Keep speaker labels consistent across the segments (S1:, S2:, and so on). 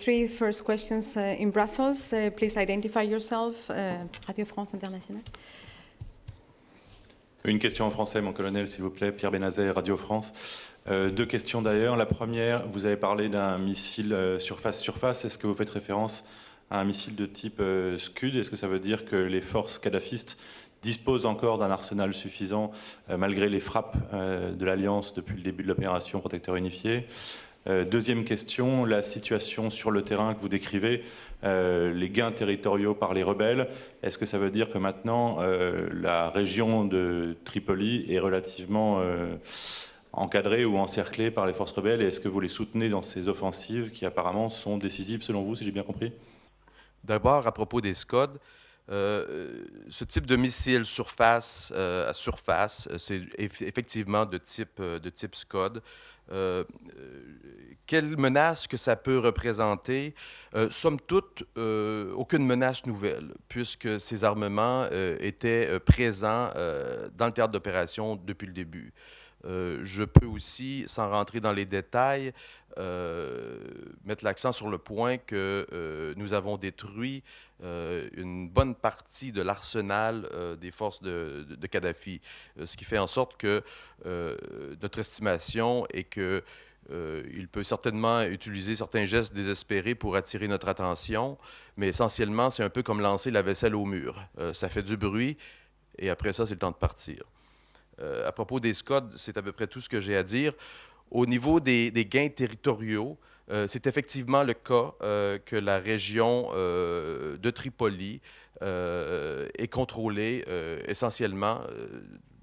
S1: three first questions in Brussels. Please identify yourself. Radio France Internationale.
S2: Une question en français, mon colonel, s'il vous plaît. Pierre Benazet, Radio France. Deux questions d'ailleurs. La première, vous avez parlé d'un missile surface-surface. Est-ce que vous faites référence à un missile de type Scud? Est-ce que ça veut dire que les forces kadhafistes disposent encore d'un arsenal suffisant malgré les frappes de l'Alliance depuis le début de l'opération Protecteur unifié? Deuxième question, la situation sur le terrain que vous décrivez, les gains territoriaux par les rebelles, est-ce que ça veut dire que maintenant la région de Tripoli est relativement encadrée ou encerclée par les forces rebelles, et est-ce que vous les soutenez dans ces offensives qui apparemment sont décisives selon vous, si j'ai bien compris?
S3: D'abord, à propos des Scud, ce type de missile surface à surface, c'est effectivement de type Scud. Quelle menace que ça peut représenter? Somme toute, aucune menace nouvelle, puisque ces armements étaient présents dans le théâtre d'opération depuis le début. Je peux aussi, sans rentrer dans les détails, mettre l'accent sur le point que nous avons détruit une bonne partie de l'arsenal des forces de Kadhafi, ce qui fait en sorte que notre estimation est que il peut certainement utiliser certains gestes désespérés pour attirer notre attention, mais essentiellement, c'est un peu comme lancer la vaisselle au mur. Ça fait du bruit, et après ça, c'est le temps de partir. À propos des Scud, c'est à peu près tout ce que j'ai à dire. Au niveau des gains territoriaux, c'est effectivement le cas que la région de Tripoli est contrôlée essentiellement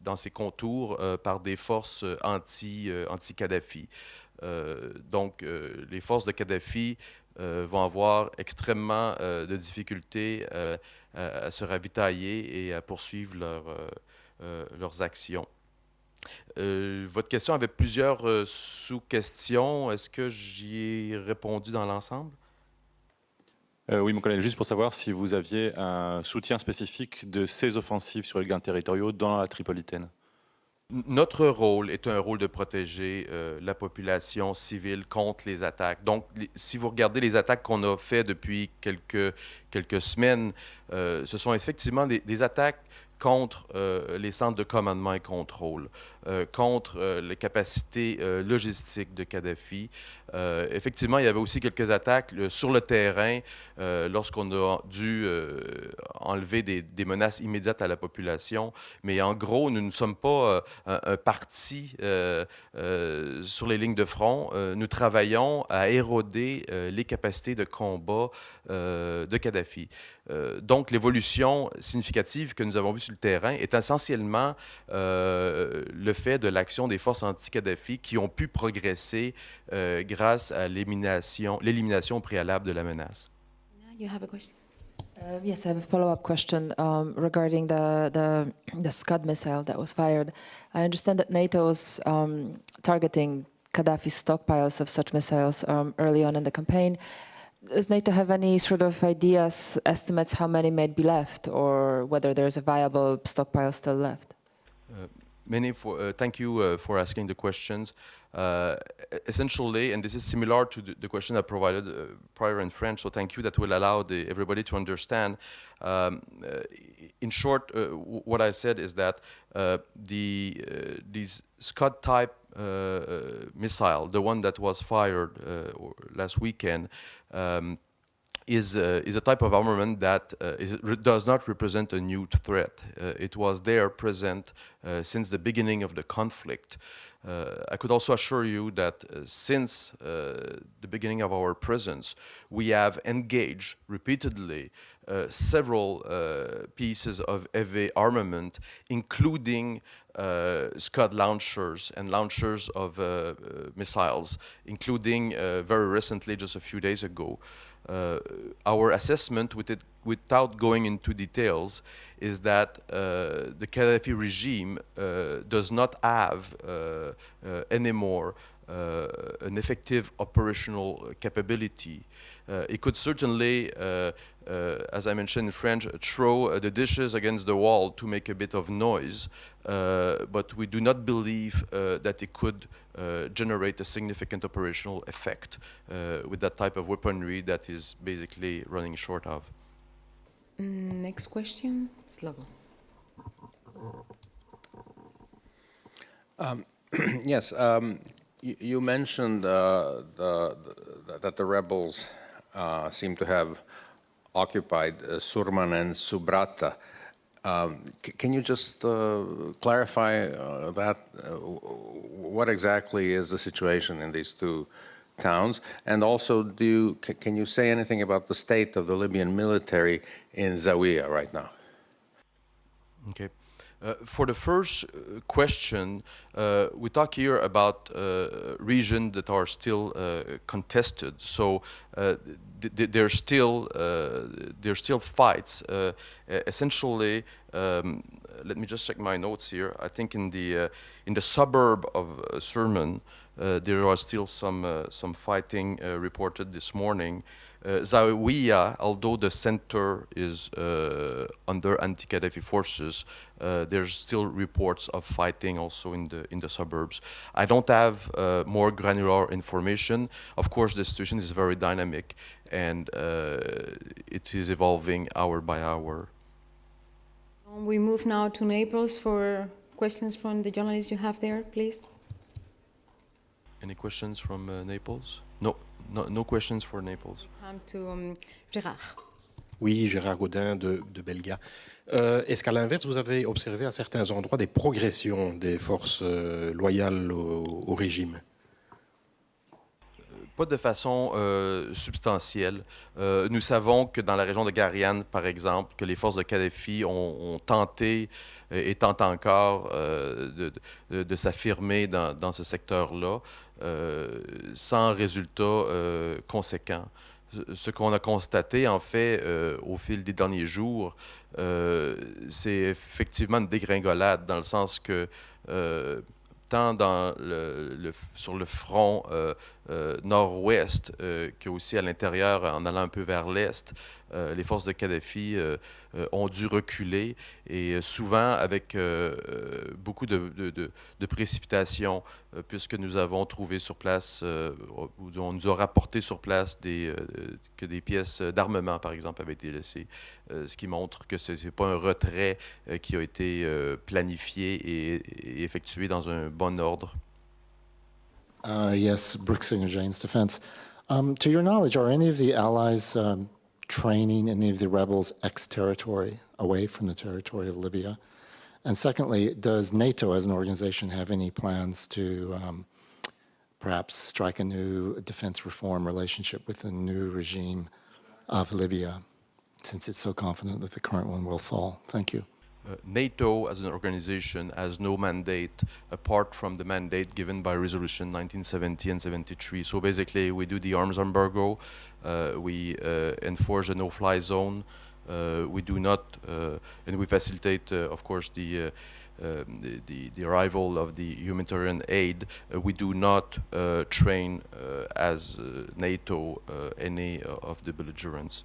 S3: dans ses contours par des forces anti-Kadhafi. Donc, les forces de Kadhafi vont avoir extrêmement de difficultés à se ravitailler et à poursuivre leurs actions. Votre question avait plusieurs sous-questions. Est-ce que j'y ai répondu dans l'ensemble?
S2: Oui, mon collègue, juste pour savoir si vous aviez un soutien spécifique de ces offensives sur les gains territoriaux dans la Tripolitaine.
S3: Notre rôle est un rôle de protéger la population civile contre les attaques. Donc, si vous regardez les attaques qu'on a faites depuis quelques semaines, ce sont effectivement des attaques contre les centres de commandement et contrôle, contre les capacités logistiques de Kadhafi. Effectivement, il y avait aussi quelques attaques sur le terrain lorsqu'on a dû enlever des menaces immédiates à la population. Mais en gros, nous ne sommes pas un parti sur les lignes de front. Nous travaillons à éroder les capacités de combat de Kadhafi. Donc, l'évolution significative que nous avons vue sur le terrain est essentiellement le fait de l'action des forces anti-Kadhafi qui ont pu progresser grâce à l'élimination préalable de la menace.
S1: You have a question?
S4: Yes, I have a follow-up question regarding the Scud missile that was fired. I understand that NATO is targeting Gaddafi's stockpiles of such missiles early on in the campaign. Does NATO have any sort of ideas, estimates how many may be left, or whether there's a viable stockpile still left?
S3: Thank you for asking the questions. Essentially, and this is similar to the question I provided prior in French, so thank you, that will allow everybody to understand. In short, what I said is that these Scud-type missile, the one that was fired last weekend, is a type of armament that does not represent a new threat. It was there present since the beginning of the conflict. I could also assure you that since the beginning of our presence, we have engaged repeatedly several pieces of heavy armament, including Scud launchers and launchers of missiles, including very recently, just a few days ago. Our assessment, without going into details, is that the Gaddafi regime does not have anymore an effective operational capability. It could certainly, as I mentioned in French, throw the dishes against the wall to make a bit of noise, but we do not believe that it could generate a significant operational effect with that type of weaponry that is basically running short of.
S1: Next question, Slovo.
S5: Yes, you mentioned that the rebels seem to have occupied Surman and Subrata. Can you just clarify that? What exactly is the situation in these two towns? And also, can you say anything about the state of the Libyan military in Zawiya right now?
S3: Okay. For the first question, we talk here about regions that are still contested. So there's still fights. Essentially, let me just check my notes here. I think in the suburb of Surman, there are still some fighting reported this morning. Zawiya, although the center is under anti-Gaddafi forces, there's still reports of fighting also in the suburbs. I don't have more granular information. Of course, the situation is very dynamic, and it is evolving hour by hour.
S1: We move now to Naples for questions from the journalists you have there, please.
S3: Any questions from Naples? No questions for Naples.
S1: Come to Gérard.
S6: Oui, Gérard Gaudin de Belga. Est-ce qu'à l'inverse, vous avez observé à certains endroits des progressions des forces loyales au régime?
S3: Pas de façon substantielle. Nous savons que dans la région de Gariane, par exemple, que les forces de Kadhafi ont tenté et tentent encore de s'affirmer dans ce secteur-là sans résultat conséquent. Ce qu'on a constaté, en fait, au fil des derniers jours, c'est effectivement une dégringolade, dans le sens que tant sur le front nord-ouest qu'aussi à l'intérieur, en allant un peu vers l'est, les forces de Kadhafi ont dû reculer, et souvent avec beaucoup de précipitations, puisque nous avons trouvé sur place, on nous a rapporté sur place que des pièces d'armement, par exemple, avaient été laissées, ce qui montre que ce n'est pas un retrait qui a été planifié et effectué dans un bon ordre.
S7: Yes, Brooks Singer, Jane's Defense. To your knowledge, are any of the allies training any of the rebels ex-territory, away from the territory of Libya? And secondly, does NATO as an organization have any plans to perhaps strike a new defense reform relationship with the new regime of Libya, since it's so confident that the current one will fall? Thank you.
S3: NATO as an organization has no mandate apart from the mandate given by Resolution 1970 and 73. So basically, we do the arms embargo, we enforce a no-fly zone, we do not, and we facilitate, of course, the arrival of the humanitarian aid. We do not train as NATO any of the belligerents.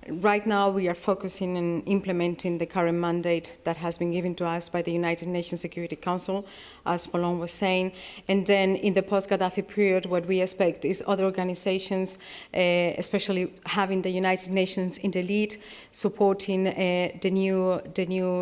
S1: Right now, we are focusing on implementing the current mandate that has been given to us by the United Nations Security Council, as Paulon was saying. And then in the post-Gaddafi period, what we expect is other organizations, especially having the United Nations in the lead, supporting the new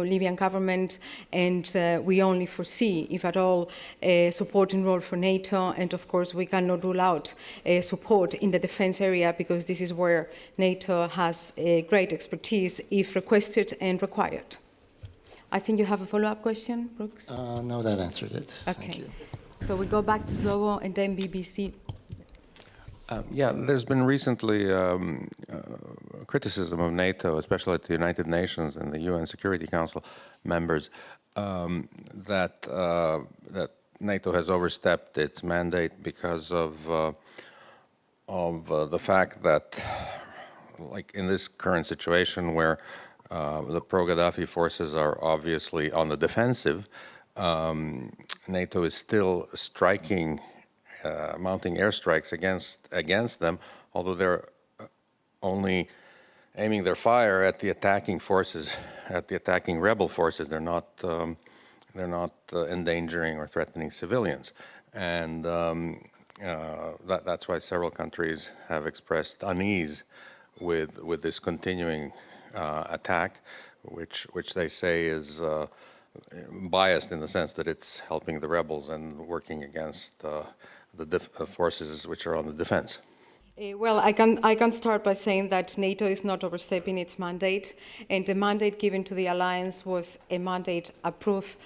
S1: Libyan government. And we only foresee, if at all, a supporting role for NATO. And of course, we cannot rule out support in the defense area, because this is where NATO has a great expertise if requested and required. I think you have a follow-up question, Brooks?
S7: No, that answered it.
S1: Okay.
S7: Thank you.
S1: So we go back to Slovo and then BBC.
S5: Yeah, there's been recently criticism of NATO, especially at the United Nations and the UN Security Council members, that NATO has overstepped its mandate because of the fact that, like in this current situation where the pro-Gaddafi forces are obviously on the defensive, NATO is still striking mounting airstrikes against them, although they're only aiming their fire at the attacking forces, at the attacking rebel forces. They're not endangering or threatening civilians, and that's why several countries have expressed unease with this continuing attack, which they say is biased in the sense that it's helping the rebels and working against the forces which are on the defense.
S1: Well, I can start by saying that NATO is not overstepping its mandate, and the mandate given to the alliance was a mandate approved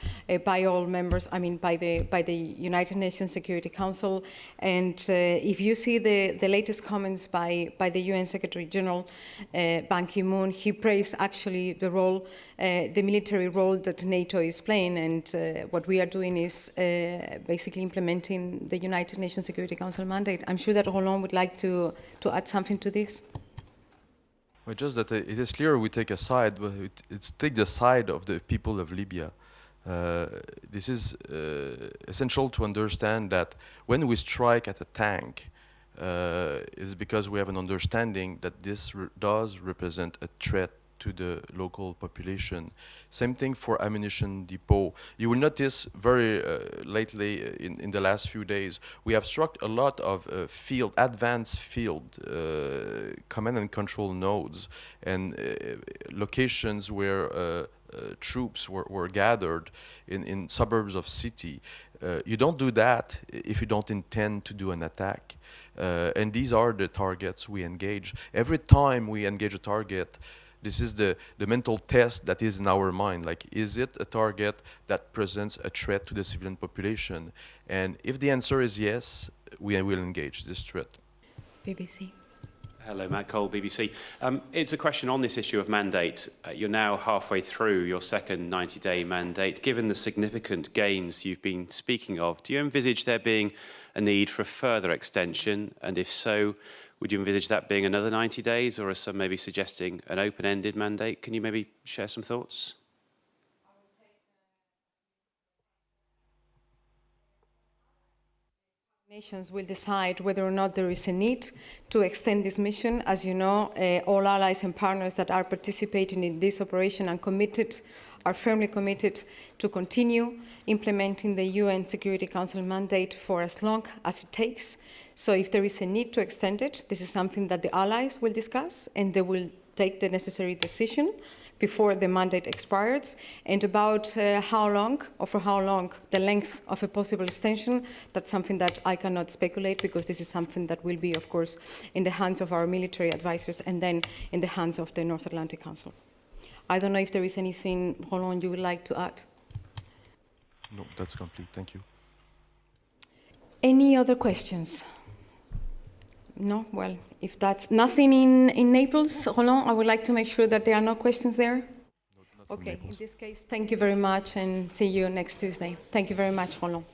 S1: by all members. I mean, by the United Nations Security Council. And if you see the latest comments by the UN Secretary General Ban Ki-moon, he praised actually the role, the military role that NATO is playing, and what we are doing is basically implementing the United Nations Security Council mandate. I'm sure that Roland would like to add something to this.
S3: Well, just that it is clear we take a side, but it's take the side of the people of Libya. This is essential to understand that when we strike at a tank, is because we have an understanding that this does represent a threat to the local population. Same thing for ammunition depot. You will notice very lately in the last few days, we have struck a lot of advanced field command and control nodes and locations where troops were gathered in suburbs of city. You don't do that if you don't intend to do an attack. And these are the targets we engage. Every time we engage a target, this is the mental test that is in our mind. Like, is it a target that presents a threat to the civilian population? And if the answer is yes, we will engage this threat.
S1: BBC.
S8: Hello, Matt Cole, BBC. It's a question on this issue of mandate. You're now halfway through your second 90-day mandate. Given the significant gains you've been speaking of, do you envisage there being a need for a further extension? And if so, would you envisage that being another 90 days, or are some maybe suggesting an open-ended mandate? Can you maybe share some thoughts?
S1: Nations will decide whether or not there is a need to extend this mission. As you know, all allies and partners that are participating in this operation are firmly committed to continue implementing the UN Security Council mandate for as long as it takes. So if there is a need to extend it, this is something that the allies will discuss, and they will take the necessary decision before the mandate expires. And about how long, or for how long, the length of a possible extension, that's something that I cannot speculate, because this is something that will be, of course, in the hands of our military advisors and then in the hands of the North Atlantic Council. I don't know if there is anything, Roland, you would like to add?
S3: No, that's complete. Thank you.
S1: Any other questions? No? Well, if that's nothing in Naples, Roland, I would like to make sure that there are no questions there.
S3: No,
S1: okay, in this case, thank you very much, and see you next Tuesday. Thank you very much, Roland.